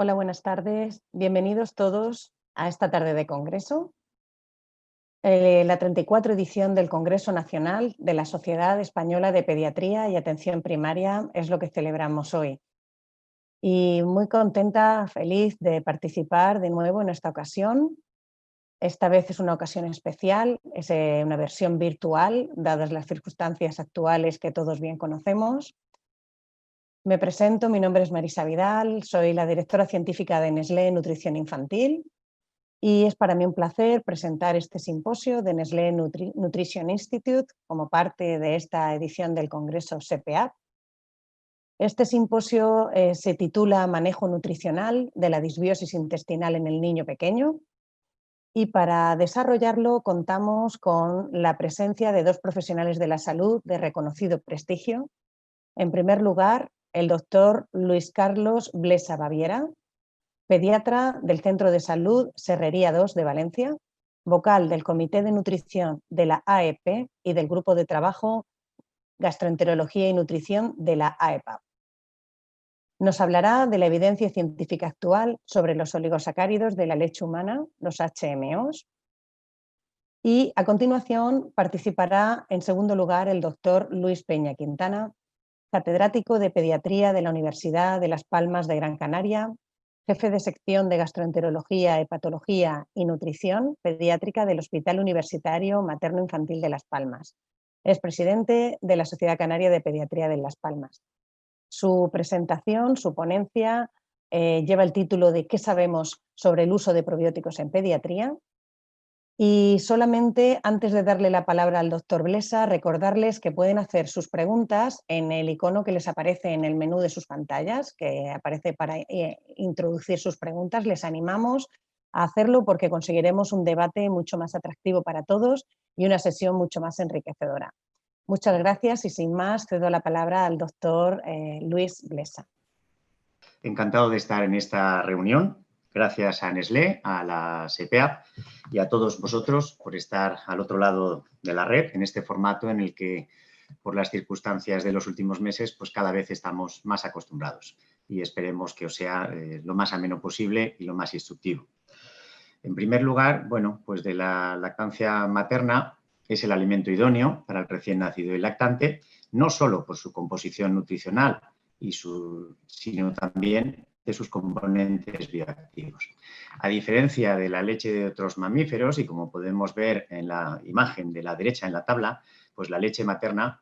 Hola, buenas tardes. Bienvenidos todos a esta tarde de congreso. La 34 edición del Congreso Nacional de la Sociedad Española de Pediatría y Atención Primaria es lo que celebramos hoy. Y muy contenta, feliz de participar de nuevo en esta ocasión. Esta vez es una ocasión especial, es una versión virtual, dadas las circunstancias actuales que todos bien conocemos. Me presento, mi nombre es Marisa Vidal, soy la directora científica de Nestlé Nutrición Infantil y es para mí un placer presentar este simposio de Nestlé Nutrition Institute como parte de esta edición del Congreso CPAP. Este simposio se titula Manejo nutricional de la disbiosis intestinal en el niño pequeño y para desarrollarlo contamos con la presencia de dos profesionales de la salud de reconocido prestigio. En primer lugar, el doctor Luis Carlos Blesa Baviera, pediatra del Centro de Salud Serrería 2 de Valencia, vocal del Comité de Nutrición de la AEP y del Grupo de Trabajo Gastroenterología y Nutrición de la AEPAP. Nos hablará de la evidencia científica actual sobre los oligosacáridos de la leche humana, los HMOs, y a continuación participará en segundo lugar el doctor Luis Peña Quintana, catedrático de Pediatría de la Universidad de Las Palmas de Gran Canaria, jefe de sección de Gastroenterología, Hepatología y Nutrición Pediátrica del Hospital Universitario Materno Infantil de Las Palmas. Es presidente de la Sociedad Canaria de Pediatría de Las Palmas. Su presentación, su ponencia, lleva el título de ¿Qué sabemos sobre el uso de probióticos en pediatría? Y solamente antes de darle la palabra al doctor Blesa, recordarles que pueden hacer sus preguntas en el icono que les aparece en el menú de sus pantallas, que aparece para introducir sus preguntas. Les animamos a hacerlo porque conseguiremos un debate mucho más atractivo para todos y una sesión mucho más enriquecedora. Muchas gracias y sin más cedo la palabra al doctor Luis Blesa. Encantado de estar en esta reunión. Gracias a Nestlé, a la CPAP y a todos vosotros por estar al otro lado de la red en este formato en el que, por las circunstancias de los últimos meses, pues cada vez estamos más acostumbrados y esperemos que os sea lo más ameno posible y lo más instructivo. En primer lugar, bueno, pues de la lactancia materna es el alimento idóneo para el recién nacido y lactante, no solo por su composición nutricional, sino también de sus componentes bioactivos. A diferencia de la leche de otros mamíferos, y como podemos ver en la imagen de la derecha en la tabla, pues la leche materna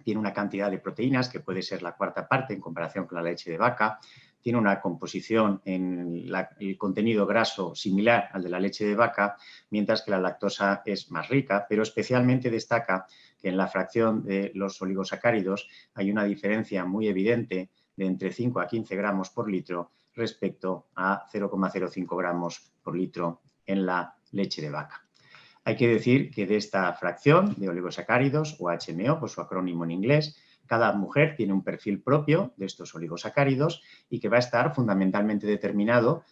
tiene una cantidad de proteínas que puede ser la cuarta parte en comparación con la leche de vaca, tiene una composición en el contenido graso similar al de la leche de vaca, mientras que la lactosa es más rica, pero especialmente destaca que en la fracción de los oligosacáridos hay una diferencia muy evidente de entre 5 a 15 gramos por litro respecto a 0,05 gramos por litro en la leche de vaca. Hay que decir que de esta fracción de oligosacáridos, o HMO, por su acrónimo en inglés, cada mujer tiene un perfil propio de estos oligosacáridos y que va a estar fundamentalmente determinado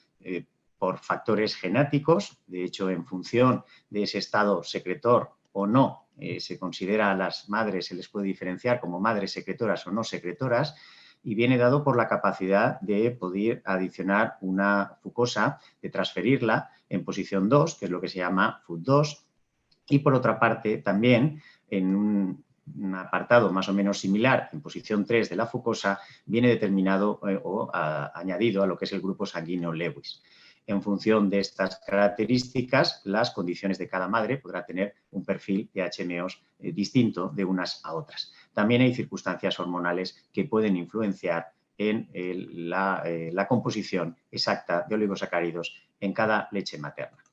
por factores genéticos. De hecho, en función de ese estado secretor o no, se considera a las madres, se les puede diferenciar como madres secretoras o no secretoras, y viene dado por la capacidad de poder adicionar una fucosa, de transferirla en posición 2, que es lo que se llama FUT2, y por otra parte también en un apartado más o menos similar, en posición 3 de la fucosa, viene determinado añadido a lo que es el grupo sanguíneo Lewis. En función de estas características, las condiciones de cada madre podrá tener un perfil de HMOs distinto de unas a otras. También hay circunstancias hormonales que pueden influenciar en la composición exacta de oligosacáridos en cada leche materna.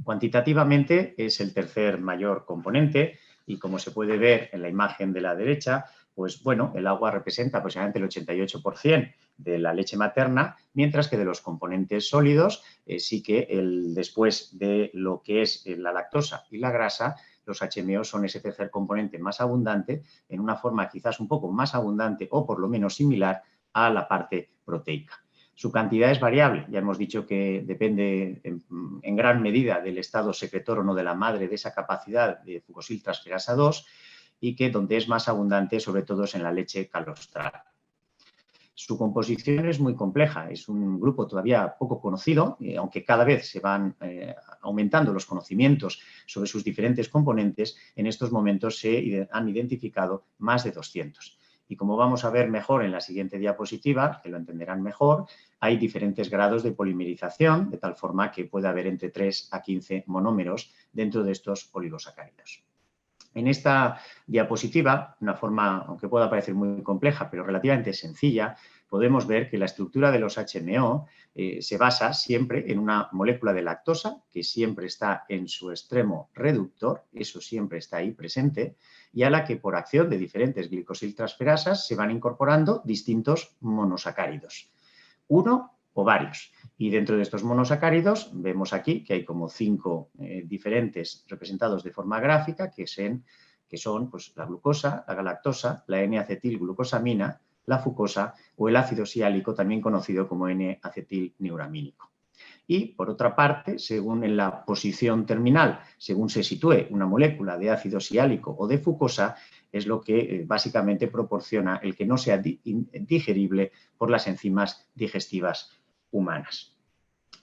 Cuantitativamente es el tercer mayor componente y, como se puede ver en la imagen de la derecha, pues bueno, el agua representa aproximadamente el 88% de la leche materna, mientras que de los componentes sólidos sí que después de lo que es la lactosa y la grasa, los HMO son ese tercer componente más abundante, en una forma quizás un poco más abundante o por lo menos similar a la parte proteica. Su cantidad es variable, ya hemos dicho que depende en gran medida del estado secretor o no de la madre, de esa capacidad de fucosiltransferasa 2, y que donde es más abundante sobre todo es en la leche calostral. Su composición es muy compleja, es un grupo todavía poco conocido, aunque cada vez se van aumentando los conocimientos sobre sus diferentes componentes, en estos momentos se han identificado más de 200. Y como vamos a ver mejor en la siguiente diapositiva, que lo entenderán mejor, hay diferentes grados de polimerización, de tal forma que puede haber entre 3 a 15 monómeros dentro de estos oligosacáridos. En esta diapositiva, una forma, aunque pueda parecer muy compleja, pero relativamente sencilla, podemos ver que la estructura de los HMO se basa siempre en una molécula de lactosa, que siempre está en su extremo reductor, eso siempre está ahí presente, y a la que por acción de diferentes glicosiltransferasas se van incorporando distintos monosacáridos, uno o varios. Y dentro de estos monosacáridos vemos aquí que hay como 5 diferentes representados de forma gráfica, que son pues, la glucosa, la galactosa, la N-acetilglucosamina, la fucosa o el ácido siálico, también conocido como N-acetilneuramínico. Y, por otra parte, según en la posición terminal, según se sitúe una molécula de ácido siálico o de fucosa, es lo que básicamente proporciona el que no sea digerible por las enzimas digestivas humanas.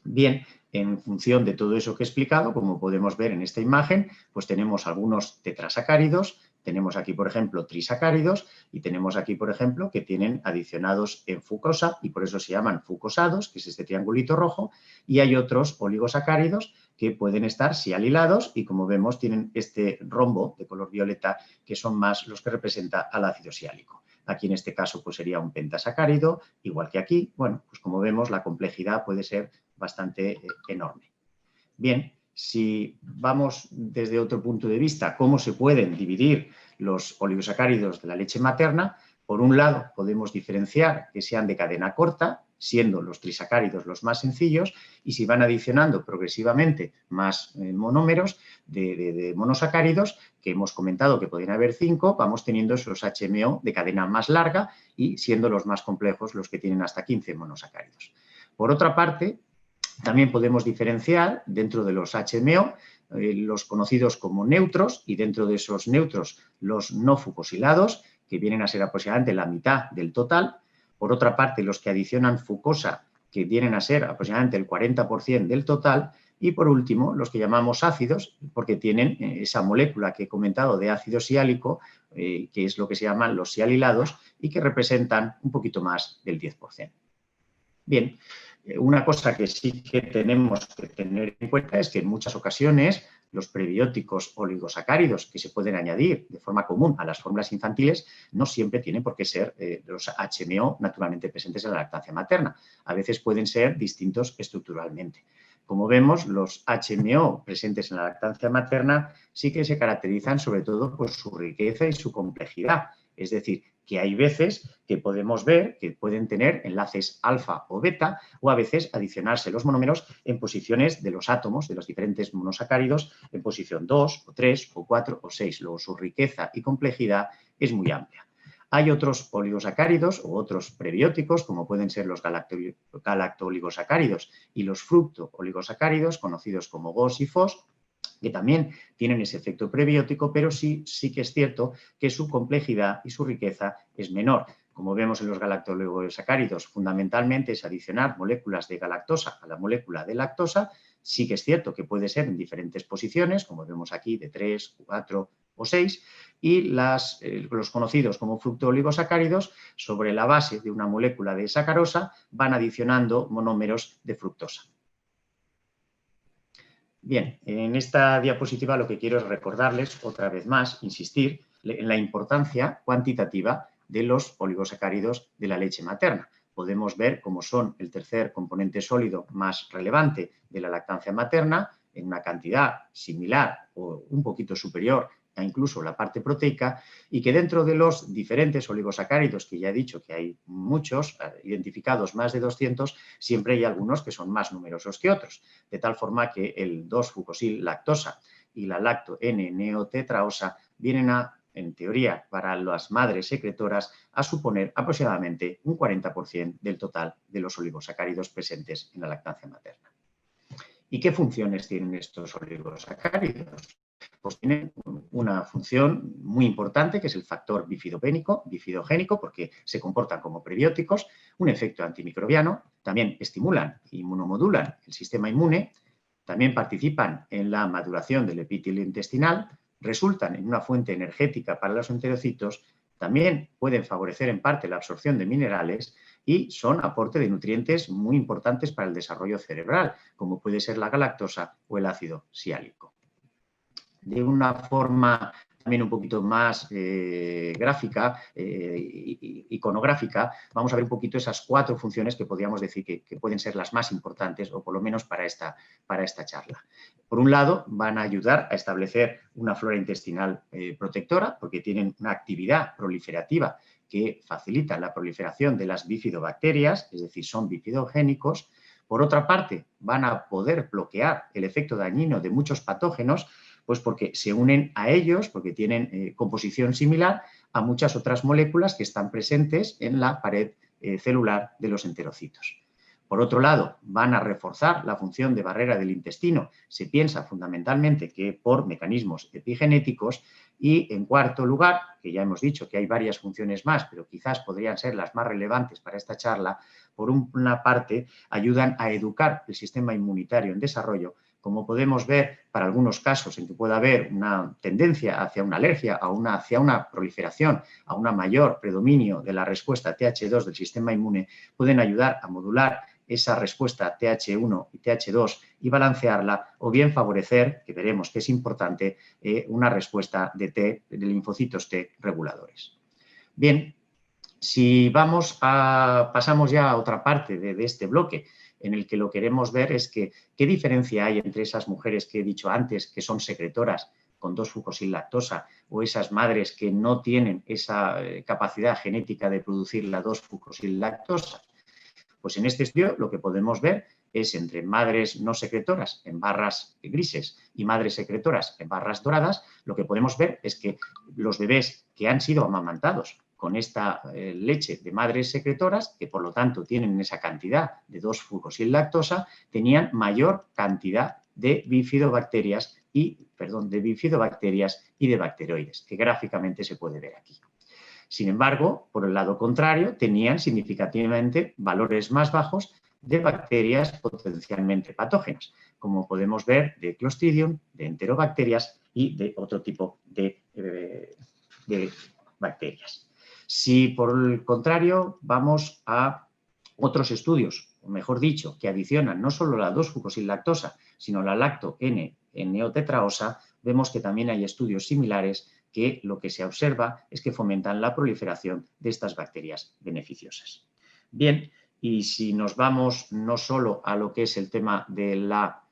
Bien, en función de todo eso que he explicado, como podemos ver en esta imagen, pues tenemos algunos tetrasacáridos, tenemos aquí, por ejemplo, trisacáridos y tenemos aquí, por ejemplo, que tienen adicionados en fucosa y por eso se llaman fucosados, que es este triangulito rojo, y hay otros oligosacáridos que pueden estar sialilados y, como vemos, tienen este rombo de color violeta que son más los que representa al ácido siálico. Aquí en este caso pues sería un pentasacárido, igual que aquí. Bueno, pues como vemos la complejidad puede ser bastante enorme. Bien, si vamos desde otro punto de vista, cómo se pueden dividir los oligosacáridos de la leche materna, por un lado podemos diferenciar que sean de cadena corta, siendo los trisacáridos los más sencillos, y si van adicionando progresivamente más monómeros de monosacáridos, que hemos comentado que podrían haber 5, vamos teniendo esos HMO de cadena más larga y siendo los más complejos los que tienen hasta 15 monosacáridos. Por otra parte, también podemos diferenciar dentro de los HMO los conocidos como neutros y dentro de esos neutros los no fucosilados, que vienen a ser aproximadamente la mitad del total. Por otra parte, los que adicionan fucosa, que vienen a ser aproximadamente el 40% del total. Y por último, los que llamamos ácidos, porque tienen esa molécula que he comentado de ácido siálico, que es lo que se llaman los sialilados y que representan un poquito más del 10%. Bien, una cosa que sí que tenemos que tener en cuenta es que en muchas ocasiones los prebióticos oligosacáridos que se pueden añadir de forma común a las fórmulas infantiles no siempre tienen por qué ser los HMO naturalmente presentes en la lactancia materna. A veces pueden ser distintos estructuralmente. Como vemos, los HMO presentes en la lactancia materna sí que se caracterizan sobre todo por su riqueza y su complejidad. Es decir, que hay veces que podemos ver que pueden tener enlaces alfa o beta o a veces adicionarse los monómeros en posiciones de los átomos de los diferentes monosacáridos en posición 2 o 3 o 4 o 6. Luego su riqueza y complejidad es muy amplia. Hay otros oligosacáridos u otros prebióticos, como pueden ser los galacto-oligosacáridos y los fructo-oligosacáridos, conocidos como GOS y FOS, que también tienen ese efecto prebiótico, pero sí que es cierto que su complejidad y su riqueza es menor. Como vemos en los galacto-oligosacáridos, fundamentalmente es adicionar moléculas de galactosa a la molécula de lactosa. Sí que es cierto que puede ser en diferentes posiciones, como vemos aquí, de 3, 4 o 6, y los conocidos como fructooligosacáridos, sobre la base de una molécula de sacarosa, van adicionando monómeros de fructosa. Bien, en esta diapositiva lo que quiero es recordarles otra vez más, insistir en la importancia cuantitativa de los oligosacáridos de la leche materna. Podemos ver cómo son el tercer componente sólido más relevante de la lactancia materna en una cantidad similar o un poquito superior a incluso la parte proteica, y que dentro de los diferentes oligosacáridos, que ya he dicho que hay muchos, identificados más de 200, siempre hay algunos que son más numerosos que otros, de tal forma que el 2-fucosil-lactosa y la lacto-N-neotetraosa vienen a, en teoría, para las madres secretoras, a suponer aproximadamente un 40% del total de los oligosacáridos presentes en la lactancia materna. ¿Y qué funciones tienen estos oligosacáridos? Pues tienen una función muy importante, que es el factor bifidogénico, porque se comportan como prebióticos, un efecto antimicrobiano, también estimulan e inmunomodulan el sistema inmune, también participan en la maduración del epitelio intestinal, resultan en una fuente energética para los enterocitos, también pueden favorecer en parte la absorción de minerales y son aporte de nutrientes muy importantes para el desarrollo cerebral, como puede ser la galactosa o el ácido siálico. De una forma también un poquito más gráfica, iconográfica, vamos a ver un poquito esas 4 funciones que podríamos decir que pueden ser las más importantes, o por lo menos para esta charla. Por un lado, van a ayudar a establecer una flora intestinal protectora, porque tienen una actividad proliferativa que facilita la proliferación de las bifidobacterias, es decir, son bifidogénicos. Por otra parte, van a poder bloquear el efecto dañino de muchos patógenos, pues porque se unen a ellos, porque tienen composición similar a muchas otras moléculas que están presentes en la pared celular de los enterocitos. Por otro lado, van a reforzar la función de barrera del intestino. Se piensa fundamentalmente que por mecanismos epigenéticos. Y, en cuarto lugar, que ya hemos dicho que hay varias funciones más, pero quizás podrían ser las más relevantes para esta charla, por una parte, ayudan a educar el sistema inmunitario en desarrollo, como podemos ver para algunos casos en que pueda haber una tendencia hacia una alergia, hacia una proliferación, a un mayor predominio de la respuesta TH2 del sistema inmune, pueden ayudar a modular esa respuesta TH1 y TH2 y balancearla, o bien favorecer, que veremos que es importante, una respuesta de linfocitos T reguladores. Bien, si pasamos ya a otra parte de este bloque, en el que lo queremos ver es que qué diferencia hay entre esas mujeres que he dicho antes, que son secretoras con 2-fucosilactosa, o esas madres que no tienen esa capacidad genética de producir la 2-fucosilactosa. Pues en este estudio lo que podemos ver es entre madres no secretoras en barras grises y madres secretoras en barras doradas, lo que podemos ver es que los bebés que han sido amamantados con esta leche de madres secretoras, que por lo tanto tienen esa cantidad de 2-fucosilactosa, tenían mayor cantidad de bifidobacterias y de bacteroides, que gráficamente se puede ver aquí. Sin embargo, por el lado contrario, tenían significativamente valores más bajos de bacterias potencialmente patógenas, como podemos ver de Clostridium, de Enterobacterias y de otro tipo de bacterias. Si por el contrario vamos a otros estudios, o mejor dicho, que adicionan no solo la 2-fucosilactosa, sino la lacto-N-neotetraosa, vemos que también hay estudios similares que lo que se observa es que fomentan la proliferación de estas bacterias beneficiosas. Bien, y si nos vamos no solo a lo que es el tema de la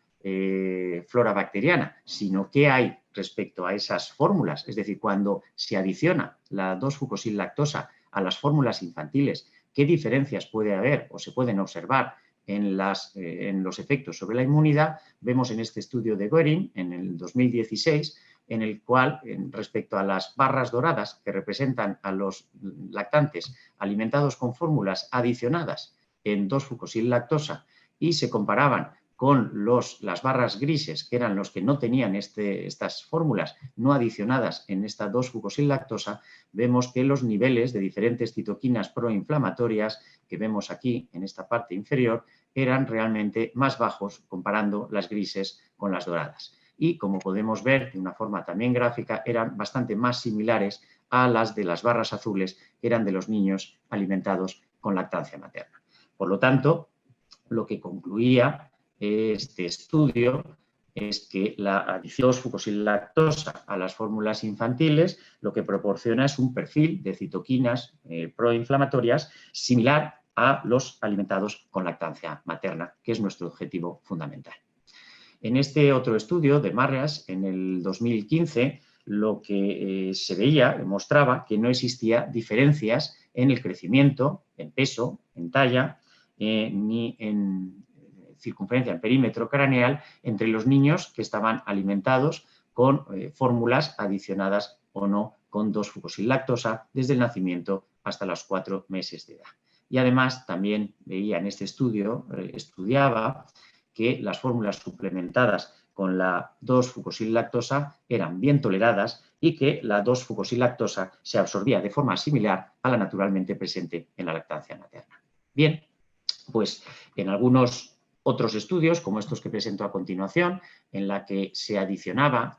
flora bacteriana, sino qué hay respecto a esas fórmulas, es decir, cuando se adiciona la 2-fucosilactosa a las fórmulas infantiles, qué diferencias puede haber o se pueden observar en los efectos sobre la inmunidad, vemos en este estudio de Goering en el 2016, en el cual, respecto a las barras doradas que representan a los lactantes alimentados con fórmulas adicionadas en 2-fucosilactosa y se comparaban con las barras grises, que eran los que no tenían estas fórmulas no adicionadas en esta 2-fucosilactosa, vemos que los niveles de diferentes citoquinas proinflamatorias que vemos aquí en esta parte inferior eran realmente más bajos comparando las grises con las doradas. Y, como podemos ver de una forma también gráfica, eran bastante más similares a las de las barras azules, que eran de los niños alimentados con lactancia materna. Por lo tanto, lo que concluía este estudio es que la adición de 2-fucosilactosa a las fórmulas infantiles lo que proporciona es un perfil de citoquinas proinflamatorias similar a los alimentados con lactancia materna, que es nuestro objetivo fundamental. En este otro estudio de Marras, en el 2015, lo que se veía, demostraba que no existía diferencias en el crecimiento, en peso, en talla, ni en circunferencia, en perímetro craneal, entre los niños que estaban alimentados con fórmulas adicionadas o no con 2-fucosilactosa desde el nacimiento hasta los 4 meses de edad. Y además también veía en este estudio, estudiaba que las fórmulas suplementadas con la 2-fucosilactosa eran bien toleradas y que la 2-fucosilactosa se absorbía de forma similar a la naturalmente presente en la lactancia materna. Bien, pues en algunos otros estudios, como estos que presento a continuación, en la que se adicionaba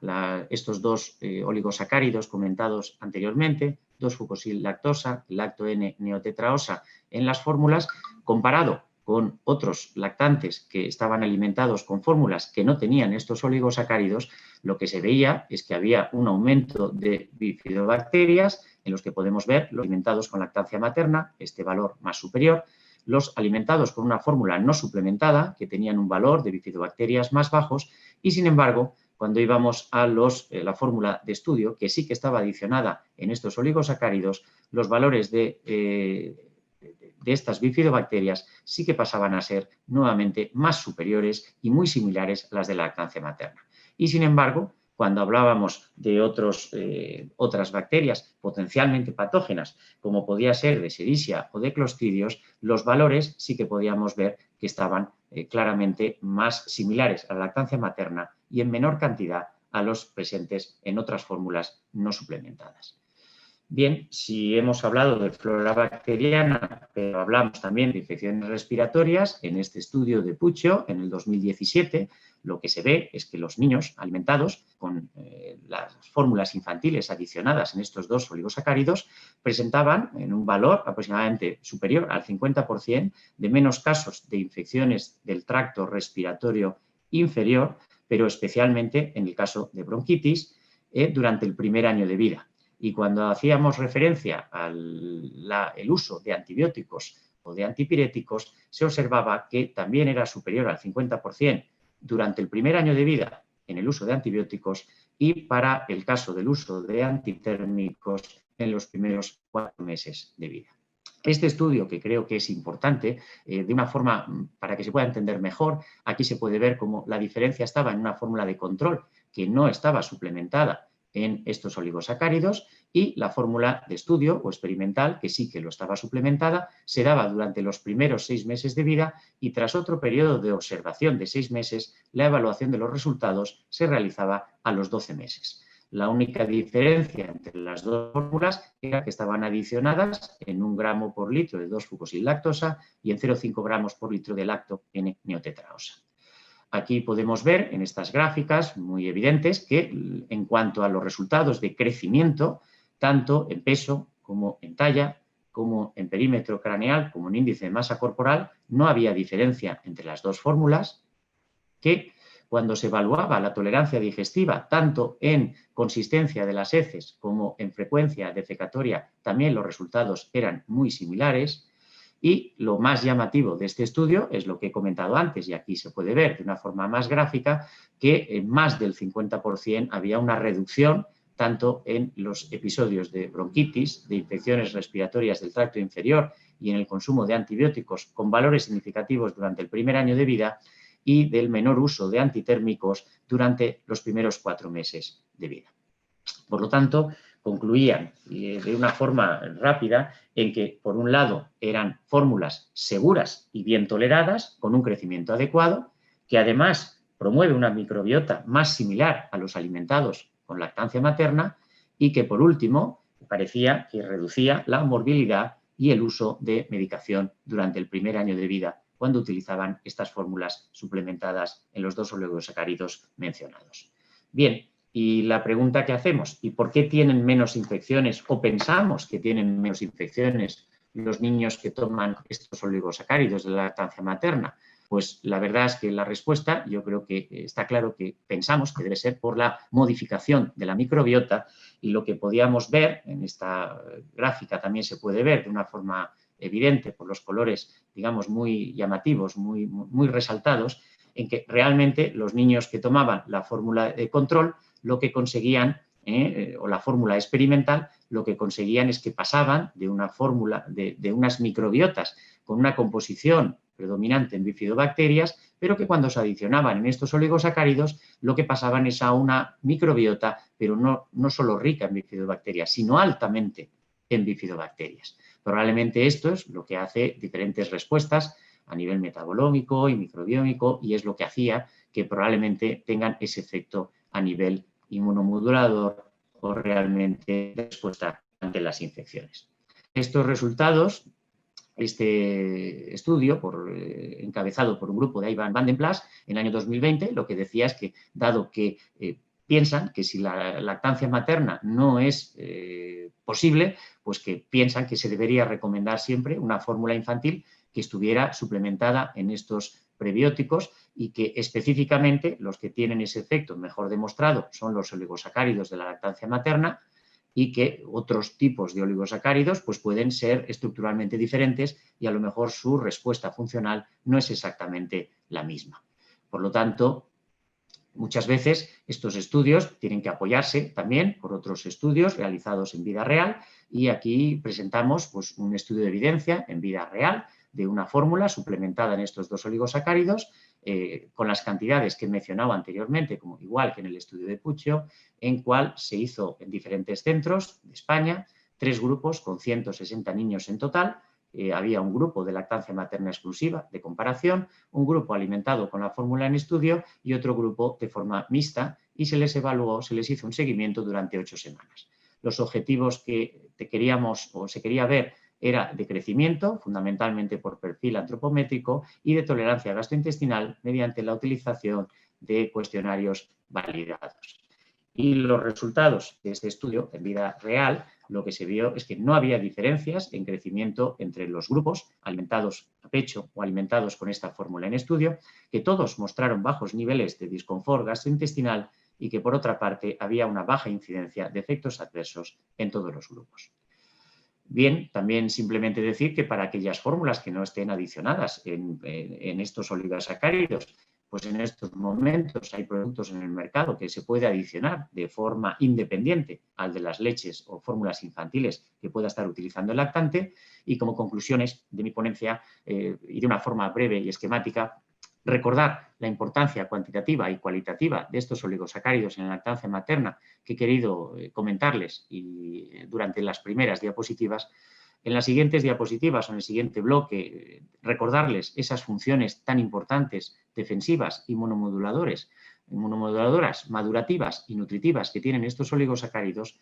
estos dos oligosacáridos comentados anteriormente, 2-fucosilactosa, lacto N-neotetraosa, en las fórmulas, comparado con otros lactantes que estaban alimentados con fórmulas que no tenían estos oligosacáridos, lo que se veía es que había un aumento de bifidobacterias en los que podemos ver los alimentados con lactancia materna, este valor más superior, los alimentados con una fórmula no suplementada, que tenían un valor de bifidobacterias más bajos, y sin embargo, cuando íbamos a la fórmula de estudio, que sí que estaba adicionada en estos oligosacáridos, los valores de estas bifidobacterias sí que pasaban a ser nuevamente más superiores y muy similares a las de la lactancia materna. Y sin embargo, cuando hablábamos de otras bacterias potencialmente patógenas, como podía ser de Escherichia o de Clostridios, los valores sí que podíamos ver que estaban claramente más similares a la lactancia materna y en menor cantidad a los presentes en otras fórmulas no suplementadas. Bien, si hemos hablado de flora bacteriana, pero hablamos también de infecciones respiratorias, en este estudio de Puccio, en el 2017, lo que se ve es que los niños alimentados con las fórmulas infantiles adicionadas en estos dos oligosacáridos presentaban en un valor aproximadamente superior al 50% de menos casos de infecciones del tracto respiratorio inferior, pero especialmente en el caso de bronquitis durante el primer año de vida. Y cuando hacíamos referencia al uso de antibióticos o de antipiréticos, se observaba que también era superior al 50% durante el primer año de vida en el uso de antibióticos y para el caso del uso de antitérmicos en los primeros 4 meses de vida. Este estudio, que creo que es importante, de una forma para que se pueda entender mejor, aquí se puede ver cómo la diferencia estaba en una fórmula de control que no estaba suplementada en estos oligosacáridos y la fórmula de estudio o experimental, que sí que lo estaba suplementada, se daba durante los primeros 6 meses de vida y tras otro periodo de observación de 6 meses, la evaluación de los resultados se realizaba a los 12 meses. La única diferencia entre las dos fórmulas era que estaban adicionadas en 1 gramo por litro de 2-fucosilactosa y en 0,5 gramos por litro de lacto N-neotetraosa. Aquí podemos ver en estas gráficas muy evidentes que en cuanto a los resultados de crecimiento, tanto en peso como en talla, como en perímetro craneal, como en índice de masa corporal, no había diferencia entre las dos fórmulas, que cuando se evaluaba la tolerancia digestiva, tanto en consistencia de las heces como en frecuencia defecatoria, también los resultados eran muy similares. Y lo más llamativo de este estudio es lo que he comentado antes, y aquí se puede ver de una forma más gráfica, que en más del 50% había una reducción tanto en los episodios de bronquitis, de infecciones respiratorias del tracto inferior y en el consumo de antibióticos con valores significativos durante el primer año de vida y del menor uso de antitérmicos durante los primeros 4 meses de vida. Por lo tanto, concluían de una forma rápida en que, por un lado, eran fórmulas seguras y bien toleradas, con un crecimiento adecuado, que además promueve una microbiota más similar a los alimentados con lactancia materna y que, por último, parecía que reducía la morbilidad y el uso de medicación durante el primer año de vida cuando utilizaban estas fórmulas suplementadas en los dos oligosacáridos mencionados. Bien, y la pregunta que hacemos, ¿y por qué tienen menos infecciones o pensamos que tienen menos infecciones los niños que toman estos oligosacáridos de la lactancia materna? Pues la verdad es que la respuesta, yo creo que está claro que pensamos que debe ser por la modificación de la microbiota y lo que podíamos ver en esta gráfica también se puede ver de una forma evidente por los colores, digamos, muy llamativos, muy resaltados, en que realmente los niños que tomaban la fórmula de control lo que conseguían, o la fórmula experimental, lo que conseguían es que pasaban de una fórmula, de unas microbiotas con una composición predominante en bifidobacterias, pero que cuando se adicionaban en estos oligosacáridos, lo que pasaban es a una microbiota, pero no solo rica en bifidobacterias, sino altamente en bifidobacterias. Probablemente esto es lo que hace diferentes respuestas a nivel metabolómico y microbiómico, y es lo que hacía que probablemente tengan ese efecto a nivel inmunomodulador o realmente de respuesta ante las infecciones. Estos resultados, este estudio encabezado por un grupo de Ivan van den Plas en el año 2020, lo que decía es que, dado que piensan que si la lactancia materna no es posible, pues que piensan que se debería recomendar siempre una fórmula infantil que estuviera suplementada en estos prebióticos y que específicamente los que tienen ese efecto mejor demostrado son los oligosacáridos de la lactancia materna, y que otros tipos de oligosacáridos pues pueden ser estructuralmente diferentes y a lo mejor su respuesta funcional no es exactamente la misma. Por lo tanto, muchas veces estos estudios tienen que apoyarse también por otros estudios realizados en vida real, y aquí presentamos pues, un estudio de evidencia en vida real de una fórmula suplementada en estos dos oligosacáridos con las cantidades que mencionaba anteriormente, como igual que en el estudio de Puccio, en cual se hizo en diferentes centros de España, 3 grupos con 160 niños en total. Había un grupo de lactancia materna exclusiva de comparación, un grupo alimentado con la fórmula en estudio y otro grupo de forma mixta, y se les evaluó, se les hizo un seguimiento durante 8 semanas. Los objetivos que queríamos o se quería ver era de crecimiento, fundamentalmente por perfil antropométrico, y de tolerancia gastrointestinal mediante la utilización de cuestionarios validados. Y los resultados de este estudio en vida real, lo que se vio es que no había diferencias en crecimiento entre los grupos alimentados a pecho o alimentados con esta fórmula en estudio, que todos mostraron bajos niveles de disconfort gastrointestinal y que, por otra parte, había una baja incidencia de efectos adversos en todos los grupos. Bien, también simplemente decir que para aquellas fórmulas que no estén adicionadas en estos oligosacáridos, pues en estos momentos hay productos en el mercado que se puede adicionar de forma independiente al de las leches o fórmulas infantiles que pueda estar utilizando el lactante. Y como conclusiones de mi ponencia, y de una forma breve y esquemática, recordar la importancia cuantitativa y cualitativa de estos oligosacáridos en la lactancia materna que he querido comentarles durante las primeras diapositivas. En las siguientes diapositivas o en el siguiente bloque, recordarles esas funciones tan importantes, defensivas, inmunomoduladoras, madurativas y nutritivas que tienen estos oligosacáridos,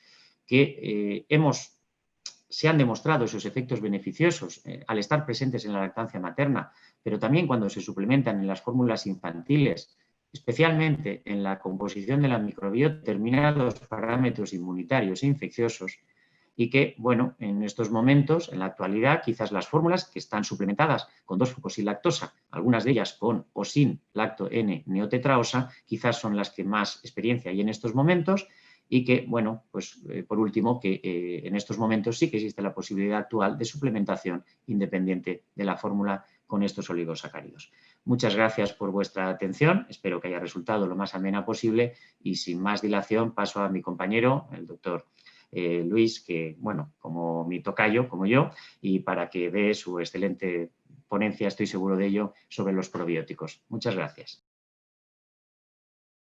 que se han demostrado esos efectos beneficiosos al estar presentes en la lactancia materna, pero también cuando se suplementan en las fórmulas infantiles, especialmente en la composición de la microbiota, determinados parámetros inmunitarios e infecciosos, y que, bueno, en estos momentos, en la actualidad, quizás las fórmulas que están suplementadas con 2-fucosilactosa, algunas de ellas con o sin lacto N-neotetraosa, quizás son las que más experiencia hay en estos momentos, y que, bueno, pues por último, que en estos momentos sí que existe la posibilidad actual de suplementación independiente de la fórmula con estos oligosacáridos. Muchas gracias por vuestra atención, espero que haya resultado lo más amena posible, y sin más dilación paso a mi compañero, el doctor Luis, que, bueno, como mi tocayo, como yo, y para que dé su excelente ponencia, estoy seguro de ello, sobre los probióticos. Muchas gracias.